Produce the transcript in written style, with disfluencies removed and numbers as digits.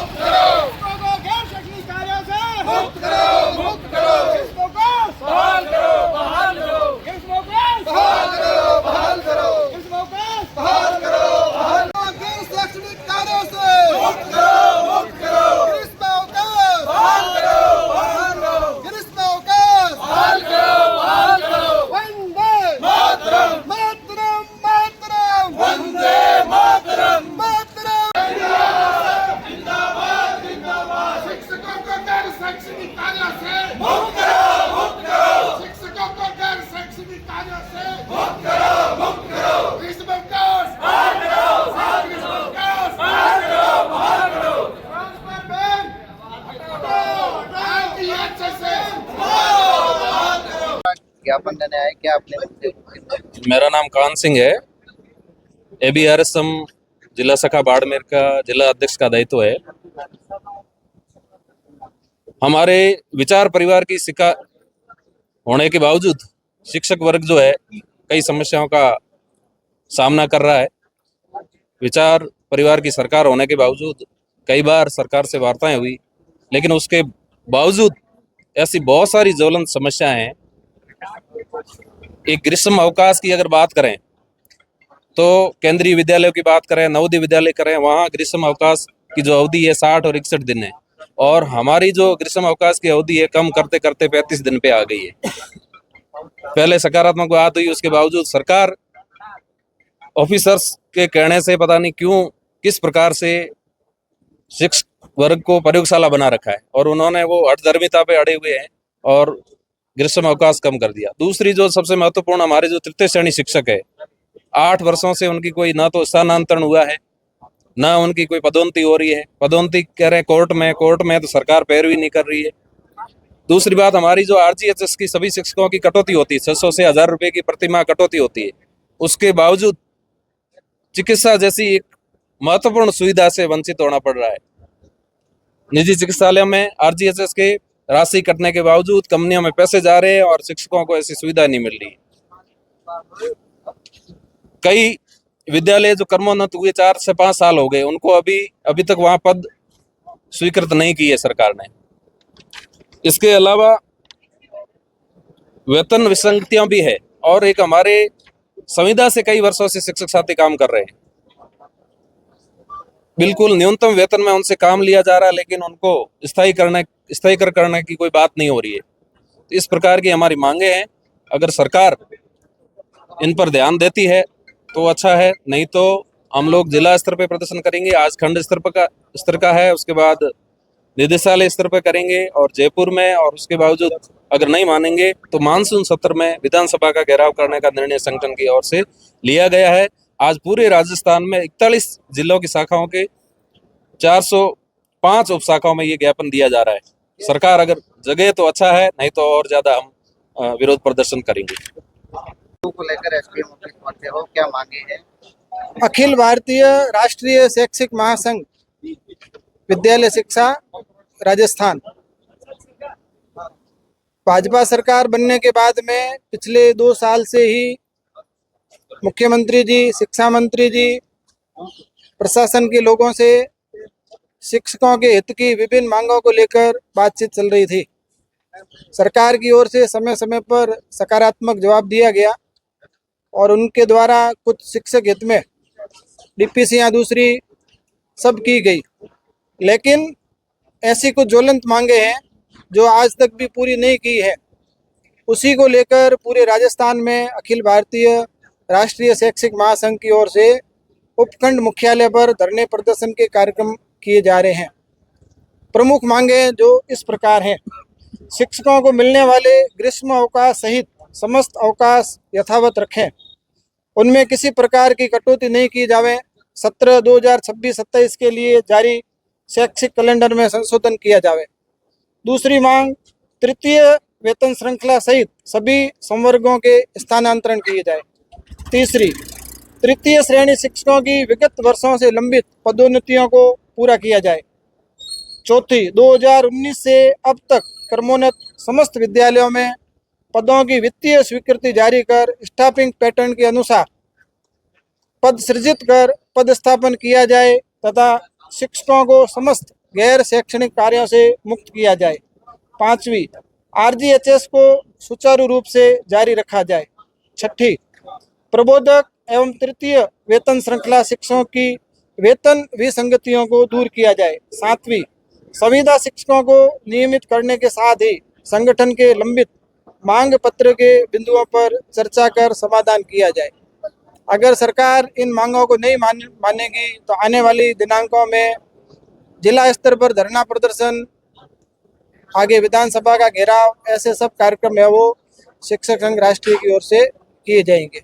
शिक्षकों को गैर शैक्षणिक कार्यों से मुक्त करो। शिक्षकों को बहाल करो। शिक्षकों को बहाल करो। शिक्षकों को बहाल करो। गैर शैक्षणिक कार्यों से मुक्त करो। ग्रीष्मों को बहाल करो। ग्रीष्मों को बहाल करो। वंदे मातरम। वंदे मातरम। शिक्षकों को गैर शैक्षणिक कार्यों से मुक्त करो। शिक्षकों को गैर शैक्षणिक कार्यों से मुक्त करो। ग्रीष्मों को बहाल करो। ट्रांसफर बैन हटाओ। ज्ञापन देने आए, क्या आपने? मेरा नाम कान सिंह है। ABRSM जिला शाखा बाड़मेर का जिला अध्यक्ष का दायित्व है। हमारे विचार परिवार की शिक्षा होने के बावजूद शिक्षक वर्ग जो है कई समस्याओं का सामना कर रहा है। विचार परिवार की सरकार होने के बावजूद कई बार सरकार से वार्ताएं हुई, लेकिन उसके बावजूद ऐसी बहुत सारी ज्वलंत समस्याएं हैं। एक ग्रीष्म अवकाश की अगर बात करें तो केंद्रीय विद्यालयों की बात करें, नवोदय विद्यालय करें, वहाँ ग्रीष्म अवकाश की जो अवधि है 60 और 61 दिन है, और हमारी जो ग्रीष्म अवकाश की अवधि है कम करते करते 35 दिन पे आ गई है। पहले सकारात्मक बात हुई, उसके बावजूद सरकार ऑफिसर्स के कहने से पता नहीं क्यों किस प्रकार से शिक्षक वर्ग को प्रयोगशाला बना रखा है, और उन्होंने वो हठधर्मिता पे अड़े हुए हैं और ग्रीष्म अवकाश कम कर दिया। दूसरी जो सबसे महत्वपूर्ण, हमारे जो तृतीय श्रेणी शिक्षक है, 8 वर्षों से उनकी कोई ना तो स्थानांतरण हुआ है, ना उनकी कोई पदोन्नति हो रही है। पदोन्नति कह रहे हैं कोर्ट में तो सरकार पैरवी नहीं कर रही है। दूसरी बात, हमारी जो RGHS की सभी शिक्षकों की कटौती होती है, 600 से 1000 रुपए की प्रतिमाह कटौती होती है, उसके बावजूद चिकित्सा जैसी एक महत्वपूर्ण सुविधा से वंचित होना पड़ रहा है। निजी चिकित्सालय में RGHS के राशि कटने के बावजूद कंपनियों में पैसे जा रहे हैं और शिक्षकों को ऐसी सुविधा नहीं मिल रही। कई विद्यालय जो कर्मोन्नत हुए 4 से 5 साल हो गए, उनको अभी तक वहां पद स्वीकृत नहीं की है सरकार ने। इसके अलावा वेतन विसंगतियां भी है, और एक हमारे संविदा से कई वर्षों से शिक्षक साथी काम कर रहे हैं, बिल्कुल न्यूनतम वेतन में उनसे काम लिया जा रहा है, लेकिन उनको स्थायीकर करने की कोई बात नहीं हो रही है। तो इस प्रकार की हमारी मांगे हैं। अगर सरकार इन पर ध्यान देती है तो अच्छा है, नहीं तो हम लोग जिला स्तर पे प्रदर्शन करेंगे। आज खंड स्तर का है, उसके बाद निदेशालय स्तर पर करेंगे और जयपुर में, और उसके बावजूद अगर नहीं मानेंगे तो मानसून सत्र में विधानसभा का घेराव करने का निर्णय संगठन की ओर से लिया गया है। आज पूरे राजस्थान में 41 जिलों की शाखाओं के 405 उप शाखाओं में ये ज्ञापन दिया जा रहा है। सरकार अगर जगे तो अच्छा है, नहीं तो और ज्यादा हम विरोध प्रदर्शन करेंगे। को लेकर SDM ऑफिस पहुंचे हो, क्या मांगे हैं? अखिल भारतीय राष्ट्रीय शैक्षिक महासंघ विद्यालय शिक्षा राजस्थान, भाजपा सरकार बनने के बाद में पिछले 2 साल से ही मुख्यमंत्री जी, शिक्षा मंत्री जी, प्रशासन के लोगों से शिक्षकों के हित की विभिन्न मांगों को लेकर बातचीत चल रही थी। सरकार की ओर से समय समय पर सकारात्मक जवाब दिया गया और उनके द्वारा कुछ शिक्षक हित में DPCयां दूसरी सब की गई, लेकिन ऐसी कुछ ज्वलंत मांगे हैं जो आज तक भी पूरी नहीं की है। उसी को लेकर पूरे राजस्थान में अखिल भारतीय राष्ट्रीय शैक्षिक महासंघ की ओर से उपखंड मुख्यालय पर धरने प्रदर्शन के कार्यक्रम किए जा रहे हैं। प्रमुख मांगे जो इस प्रकार हैं: शिक्षकों को मिलने वाले ग्रीष्म अवकाश सहित समस्त अवकाश यथावत रखें, उनमें किसी प्रकार की कटौती नहीं की जावे। सत्र 2026-27 के लिए जारी शैक्षिक कैलेंडर में संशोधन किया जावे। दूसरी मांग, तृतीय वेतन श्रृंखला सहित सभी संवर्गों के स्थानांतरण किए जाए। तीसरी, तृतीय श्रेणी शिक्षकों की विगत वर्षों से लंबित पदोन्नतियों को पूरा किया जाए। चौथी, 2019 से अब तक क्रमोन्नत समस्त विद्यालयों में पदों की वित्तीय स्वीकृति जारी कर स्टाफिंग पैटर्न के अनुसार पद सृजित कर पदस्थापन किया जाए तथा शिक्षकों को समस्त गैर शैक्षणिक कार्यों से मुक्त किया जाए। 5वीं, आरजीएचएस को सुचारू रूप से जारी रखा जाए। 6ठी, प्रबोधक एवं तृतीय वेतन श्रृंखला शिक्षकों की वेतन विसंगतियों को दूर किया जाए। 7वीं, संविदा शिक्षकों को नियमित करने के साथ ही संगठन के लंबित मांग पत्र के बिंदुओं पर चर्चा कर समाधान किया जाए। अगर सरकार इन मांगों को नहीं मानेगी तो आने वाली दिनांकों में जिला स्तर पर धरना प्रदर्शन, आगे विधानसभा का घेराव, ऐसे सब कार्यक्रम है वो शिक्षक संघ राष्ट्रीय की ओर से किए जाएंगे।